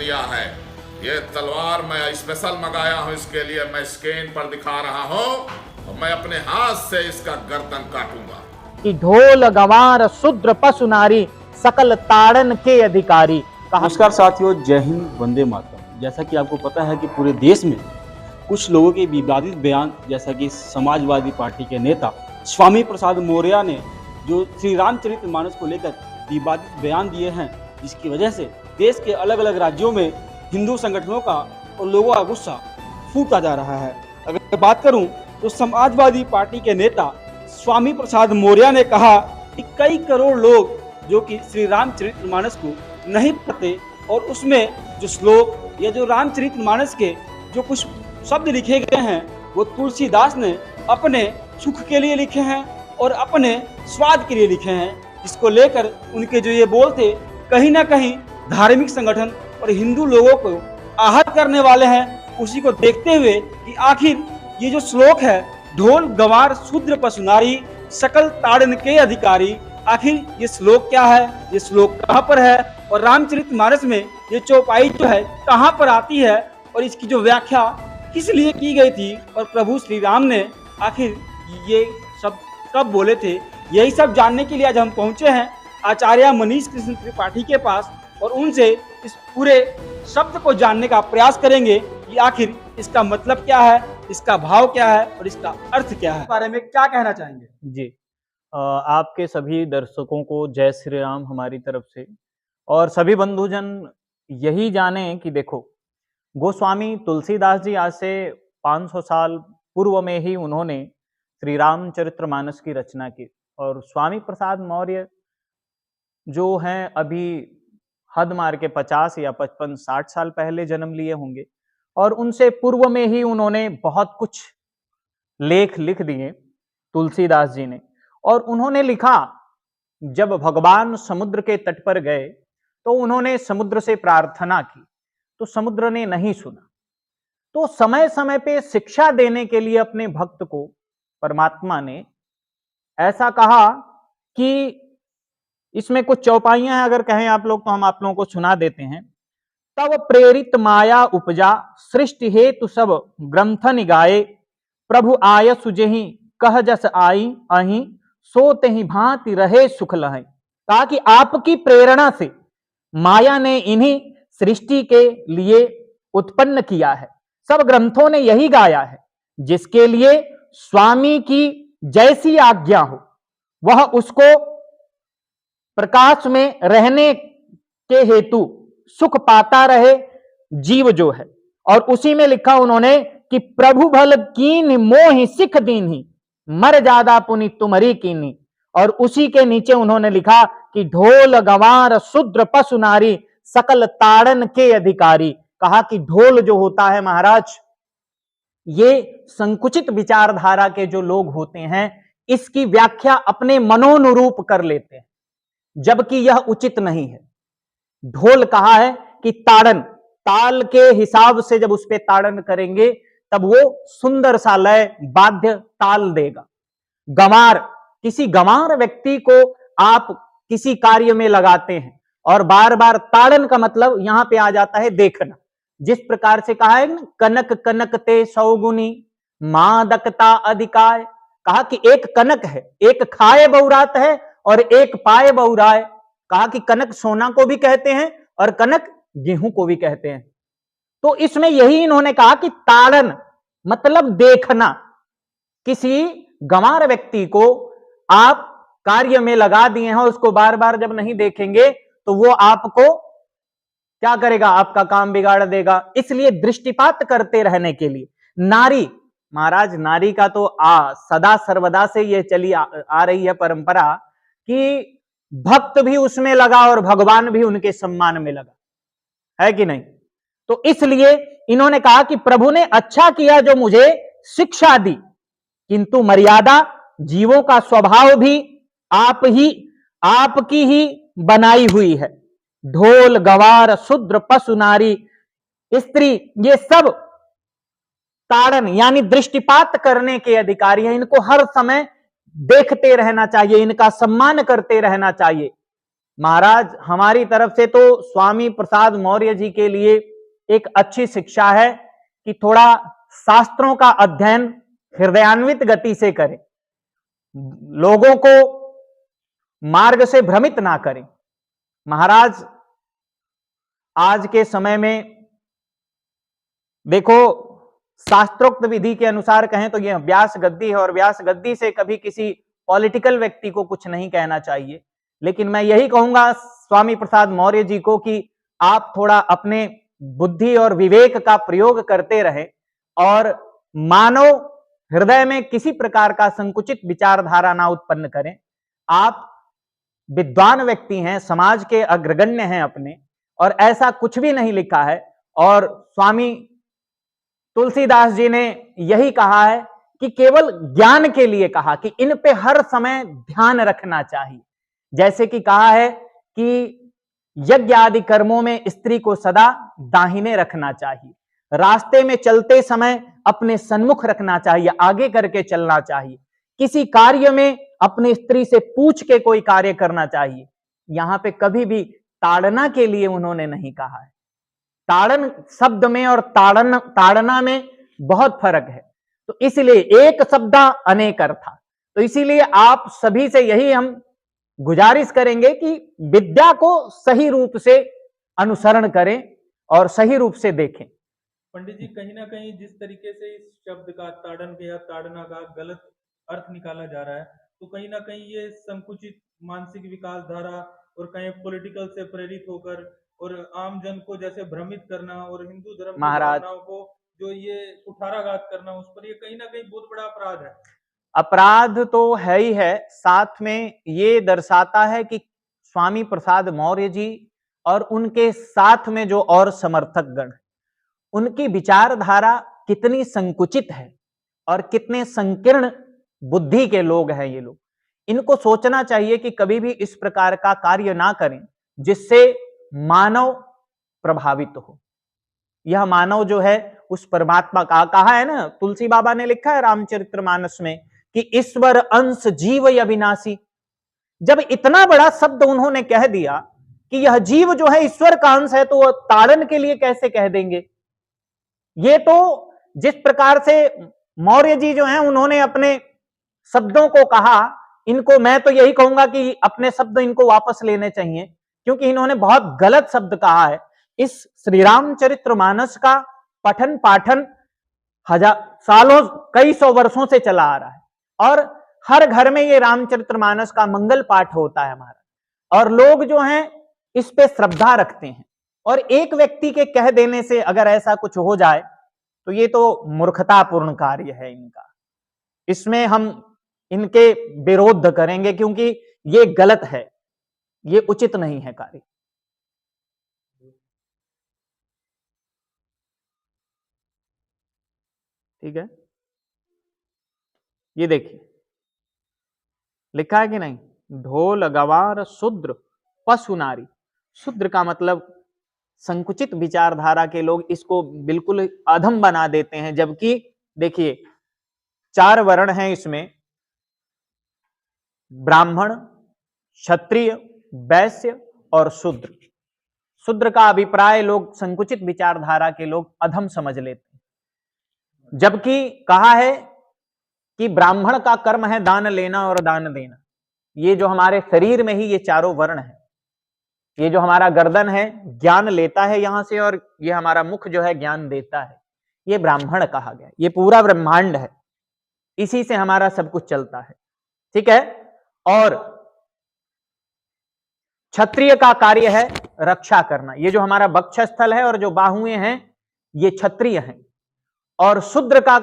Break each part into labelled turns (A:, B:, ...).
A: दिया है। ये तलवार मैं स्पेशल मंगाया हूं, इसके लिए मैं स्क्रीन पर दिखा रहा हूं और मैं अपने हाथ से इसका गर्दन काटूंगा।
B: कि ढोल गंवार शूद्र पशु नारी सकल ताड़न के अधिकारी।
C: नमस्कार साथियों, जय हिंद, वंदे मातरम। जैसा कि आपको पता है कि पूरे देश में कुछ लोगों के विवादित बयान, जैसा कि समाजवादी पार्टी के नेता स्वामी प्रसाद मौर्य ने जो श्री रामचरितमानस को लेकर विवादित बयान दिए हैं, जिसकी वजह से देश के अलग अलग राज्यों में हिंदू संगठनों का और लोगों का गुस्सा फूटा जा रहा है। अगर बात करूं तो समाजवादी पार्टी के नेता स्वामी प्रसाद मौर्य ने कहा कि कई करोड़ लोग जो कि श्री रामचरितमानस को नहीं पढ़ते और उसमें जो श्लोक या जो रामचरितमानस के जो कुछ शब्द लिखे गए हैं वो तुलसीदास ने अपने सुख के लिए लिखे हैं और अपने स्वाद के लिए लिखे हैं, जिसको लेकर उनके जो ये बोल थे कहीं ना कहीं धार्मिक संगठन और हिंदू लोगों को आहत करने वाले हैं। उसी को देखते हुए कि आखिर ये जो श्लोक है, ढोल गंवार शूद्र पशु नारी सकल ताड़न के अधिकारी, आखिर ये श्लोक क्या है, ये श्लोक कहाँ पर है और रामचरितमानस में ये चौपाई जो है कहाँ पर आती है और इसकी जो व्याख्या किस लिए की गई थी और प्रभु श्री राम ने आखिर ये सब कब बोले थे, यही सब जानने के लिए आज हम पहुंचे हैं आचार्य मनीष कृष्ण त्रिपाठी के पास और उनसे इस पूरे शब्द को जानने का प्रयास करेंगे कि आखिर इसका मतलब क्या है, इसका भाव क्या है और इसका अर्थ क्या है। इस बारे में क्या कहना चाहेंगे?
B: जी, आपके सभी दर्शकों को जय श्री राम हमारी तरफ से। और सभी बंधुजन यही जाने कि देखो, गोस्वामी तुलसीदास जी आज से 500 साल पूर्व में ही उन्होंने श्री रामचरितमानस की रचना की और स्वामी प्रसाद मौर्य जो हैं अभी हद मार के 50 या 55-60 साल पहले जन्म लिए होंगे और उनसे पूर्व में ही उन्होंने बहुत कुछ लेख लिख दिए तुलसीदास जी ने। और उन्होंने लिखा, जब भगवान समुद्र के तट पर गए तो उन्होंने समुद्र से प्रार्थना की तो समुद्र ने नहीं सुना, तो समय समय पे शिक्षा देने के लिए अपने भक्त को परमात्मा ने ऐसा कहा कि इसमें कुछ चौपाइयां हैं, अगर कहें आप लोग तो हम आप लोगों को सुना देते हैं। तब प्रेरित माया उपजा सृष्टि हेतु सब ग्रंथ निगाए, प्रभु आय सुजहि कह जस आई अहि सोते ही भांति रहे सुख लहै। कहा कि आपकी प्रेरणा से माया ने इन्हीं सृष्टि के लिए उत्पन्न किया है, सब ग्रंथों ने यही गाया है, जिसके लिए स्वामी की जैसी आज्ञा हो वह उसको प्रकाश में रहने के हेतु सुख पाता रहे जीव जो है। और उसी में लिखा उन्होंने कि प्रभु भल कीन मोहि सिख दीन्ही मर ज्यादा पुनि तुम्हारी कीनी। और उसी के नीचे उन्होंने लिखा कि ढोल गंवार शूद्र पशु नारी सकल ताड़न के अधिकारी। कहा कि ढोल जो होता है महाराज, ये संकुचित विचारधारा के जो लोग होते हैं इसकी व्याख्या अपने मनोनुरूप कर लेते हैं, जबकि यह उचित नहीं है। ढोल कहा है कि ताड़न, ताल के हिसाब से जब उस पे ताड़न करेंगे तब वो सुंदर सा लय बाध्य ताल देगा। गंवार, किसी गंवार व्यक्ति को आप किसी कार्य में लगाते हैं और बार बार ताड़न का मतलब यहां पे आ जाता है देखना। जिस प्रकार से कहा है ना, कनक कनक ते सौगुनी मादकता अधिकाय। कहा कि एक कनक है, एक खाए बहुरात है और एक पाए बहुराय। कहा कि कनक सोना को भी कहते हैं और कनक गेहूं को भी कहते हैं। तो इसमें यही इन्होंने कहा कि ताड़न मतलब देखना। किसी गंवार व्यक्ति को आप कार्य में लगा दिए हैं, उसको बार बार जब नहीं देखेंगे तो वो आपको क्या करेगा, आपका काम बिगाड़ देगा। इसलिए दृष्टिपात करते रहने के लिए नारी, महाराज नारी का तो सदा सर्वदा से ये चली आ रही है परंपरा कि भक्त भी उसमें लगा और भगवान भी उनके सम्मान में लगा, है कि नहीं। तो इसलिए इन्होंने कहा कि प्रभु ने अच्छा किया जो मुझे शिक्षा दी, किंतु मर्यादा जीवों का स्वभाव भी आपकी ही बनाई हुई है। ढोल गंवार शूद्र पशु नारी स्त्री, ये सब ताड़न यानी दृष्टिपात करने के अधिकारी हैं। इनको हर समय देखते रहना चाहिए, इनका सम्मान करते रहना चाहिए। महाराज हमारी तरफ से तो स्वामी प्रसाद मौर्य जी के लिए एक अच्छी शिक्षा है कि थोड़ा शास्त्रों का अध्ययन हृदयान्वित गति से करें, लोगों को मार्ग से भ्रमित ना करें। महाराज आज के समय में देखो, शास्त्रोक्त विधि के अनुसार कहें तो यह व्यास गद्दी है और व्यास गद्दी से कभी किसी पॉलिटिकल व्यक्ति को कुछ नहीं कहना चाहिए, लेकिन मैं यही कहूंगा स्वामी प्रसाद मौर्य जी को कि आप थोड़ा अपने बुद्धि और विवेक का प्रयोग करते रहें और मानव हृदय में किसी प्रकार का संकुचित विचारधारा ना उत्पन्न करें। आप विद्वान व्यक्ति हैं, समाज के अग्रगण्य हैं अपने, और ऐसा कुछ भी नहीं लिखा है। और स्वामी तुलसीदास जी ने यही कहा है कि केवल ज्ञान के लिए कहा कि इन पे हर समय ध्यान रखना चाहिए। जैसे कि कहा है कि यज्ञ आदि कर्मों में स्त्री को सदा दाहिने रखना चाहिए, रास्ते में चलते समय अपने सन्मुख रखना चाहिए, आगे करके चलना चाहिए, किसी कार्य में अपनी स्त्री से पूछ के कोई कार्य करना चाहिए। यहां पे कभी भी ताड़ना के लिए उन्होंने नहीं कहा है। ताड़न शब्द में और ताड़ना में बहुत फर्क है। तो इसलिए एक शब्द अनेक अर्थ। तो इसीलिए आप सभी से यही हम गुजारिश करेंगे कि विद्या को सही रूप से अनुसरण करें और सही रूप से देखें।
D: पंडित जी, कहीं ना कहीं जिस तरीके से इस शब्द का ताड़न के या ताड़ना का गलत अर्थ निकाला जा रहा है, तो कहीं ना कहीं ये संकुचित मानसिक विकास धारा और कहीं पॉलिटिकल से प्रेरित होकर और आम जन को जैसे भ्रमित करना और हिंदू धर्म की भावनाओं को जो ये कुठाराघात करना, उस पर ये कहीं ना कहीं बहुत बड़ा अपराध है।
B: अपराध तो है ही है, साथ में ये दर्शाता है कि स्वामी प्रसाद मौर्य जी और उनके साथ में जो और समर्थक गण, उनकी विचारधारा कितनी संकुचित है और कितने संकीर्ण बुद्धि के लोग हैं ये लोग। इनको सोचना चाहिए कि कभी भी इस प्रकार का कार्य ना करें जिससे मानव प्रभावित हो। यह मानव जो है उस परमात्मा का, कहा है ना, तुलसी बाबा ने लिखा है रामचरितमानस में कि ईश्वर अंश जीव अविनाशी। जब इतना बड़ा शब्द उन्होंने कह दिया कि यह जीव जो है ईश्वर का अंश है, तो ताड़न के लिए कैसे कह देंगे? ये तो जिस प्रकार से मौर्य जी जो हैं उन्होंने अपने शब्दों को कहा, इनको मैं तो यही कहूंगा कि अपने शब्द इनको वापस लेने चाहिए, क्योंकि इन्होंने बहुत गलत शब्द कहा है। इस श्री रामचरितमानस का पठन पाठन सालों, कई सौ वर्षों से चला आ रहा है और हर घर में ये रामचरितमानस का मंगल पाठ होता है हमारा, और लोग जो हैं इस पे श्रद्धा रखते हैं। और एक व्यक्ति के कह देने से अगर ऐसा कुछ हो जाए तो ये तो मूर्खतापूर्ण कार्य है इनका। इसमें हम इनके विरोध करेंगे क्योंकि ये गलत है, ये उचित नहीं है कार्य। ठीक है, ये देखिए लिखा है कि नहीं, ढोल गवार शूद्र पशु नारी। शूद्र का मतलब संकुचित विचारधारा के लोग इसको बिल्कुल अधम बना देते हैं, जबकि देखिए 4 वर्ण हैं इसमें, ब्राह्मण, क्षत्रिय, वैश्य और शूद्र। शूद्र का अभिप्राय लोग, संकुचित विचारधारा के लोग अधम समझ लेते हैं, जबकि कहा है कि ब्राह्मण का कर्म है दान लेना और दान देना। ये जो हमारे शरीर में ही ये चारों वर्ण है, ये जो हमारा गर्दन है ज्ञान लेता है यहां से, और ये हमारा मुख जो है ज्ञान देता है, ये ब्राह्मण कहा गया। ये पूरा ब्रह्मांड है, इसी से हमारा सब कुछ चलता है। ठीक है, और क्षत्रिय का कार्य है रक्षा करना। ये जो हमारा वक्षस्थल है और जो बाहुएं हैं ये क्षत्रिय हैं, और शूद्र का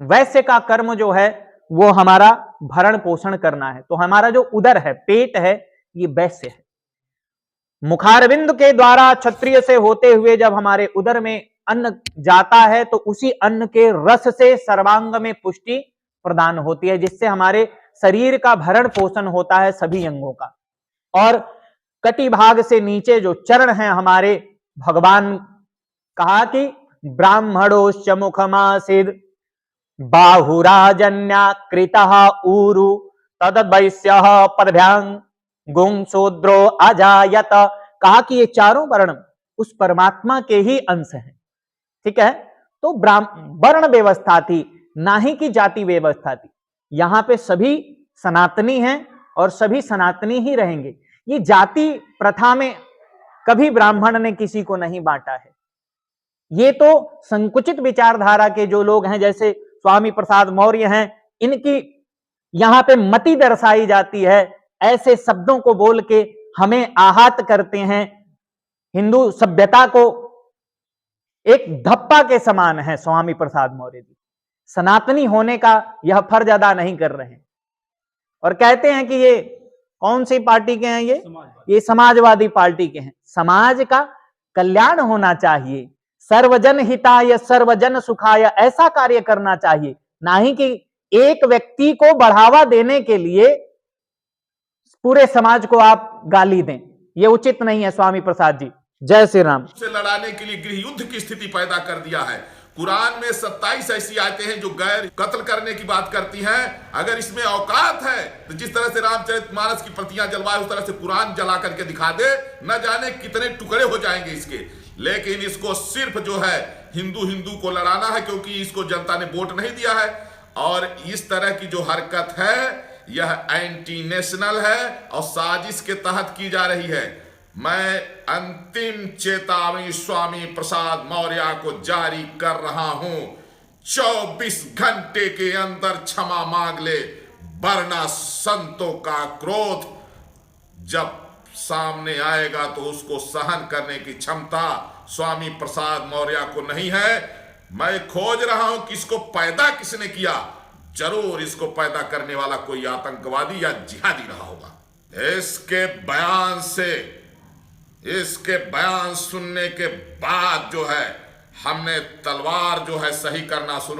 B: वैश्य का कर्म जो है वो हमारा भरण पोषण करना है। तो हमारा जो उदर है, पेट है, ये वैश्य है। मुखारविंद के द्वारा क्षत्रिय से होते हुए जब हमारे उदर में अन्न जाता है तो उसी अन्न के रस से सर्वांग में पुष्टि प्रदान होती है, जिससे हमारे शरीर का भरण पोषण होता है सभी अंगों का। और कटी भाग से नीचे जो चरण हैं हमारे, भगवान कहा कि ब्राह्मणोश्च मुखमासीद बाहुराजन्या कृतः ऊरु तद वैश्यः पदभ्यांग गुं शूद्रो अजायत, कहा कि ये चारों वर्ण उस परमात्मा के ही अंश हैं। ठीक है, तो वर्ण व्यवस्था थी, ना ही कि जाति व्यवस्था थी। यहां पे सभी सनातनी हैं और सभी सनातनी ही रहेंगे। ये जाति प्रथा में कभी ब्राह्मण ने किसी को नहीं बांटा है। ये तो संकुचित विचारधारा के जो लोग हैं, जैसे स्वामी प्रसाद मौर्य हैं, इनकी यहां पे मति दर्शाई जाती है। ऐसे शब्दों को बोल के हमें आहत करते हैं। हिंदू सभ्यता को एक धप्पा के समान है स्वामी प्रसाद मौर्य जी। सनातनी होने का यह फर्ज अदा नहीं कर रहे हैं और कहते हैं कि ये कौन सी पार्टी के हैं, ये समाजवादी पार्टी के हैं। समाज का कल्याण होना चाहिए, सर्वजन हिताय सर्वजन सुखाय, ऐसा कार्य करना चाहिए, ना ही कि एक व्यक्ति को बढ़ावा देने के लिए पूरे समाज को आप गाली दें। यह उचित नहीं है स्वामी प्रसाद जी। जय श्री राम।
A: से लड़ाने के लिए गृह युद्ध की स्थिति पैदा कर दिया है। कुरान में 27 ऐसी आयतें हैं जो गैर कत्ल करने की बात करती हैं। अगर इसमें औकात है तो जिस तरह से रामचरितमानस की प्रतियां जलवाए उस तरह से कुरान जला करके दिखा दे, न जाने कितने टुकड़े हो जाएंगे इसके। लेकिन इसको सिर्फ जो है हिंदू को लड़ाना है, क्योंकि इसको जनता ने वोट नहीं दिया है। और इस तरह की जो हरकत है यह एंटी नेशनल है और साजिश के तहत की जा रही है। मैं अंतिम चेतावनी स्वामी प्रसाद मौर्य को जारी कर रहा हूं। 24 घंटे के अंदर क्षमा मांग ले, वरना संतों का क्रोध जब सामने आएगा तो उसको सहन करने की क्षमता स्वामी प्रसाद मौर्य को नहीं है। मैं खोज रहा हूं कि इसको पैदा किसने किया। जरूर इसको पैदा करने वाला कोई आतंकवादी या जिहादी रहा होगा। इसके बयान सुनने के बाद जो है हमने तलवार जो है सही करना शुरू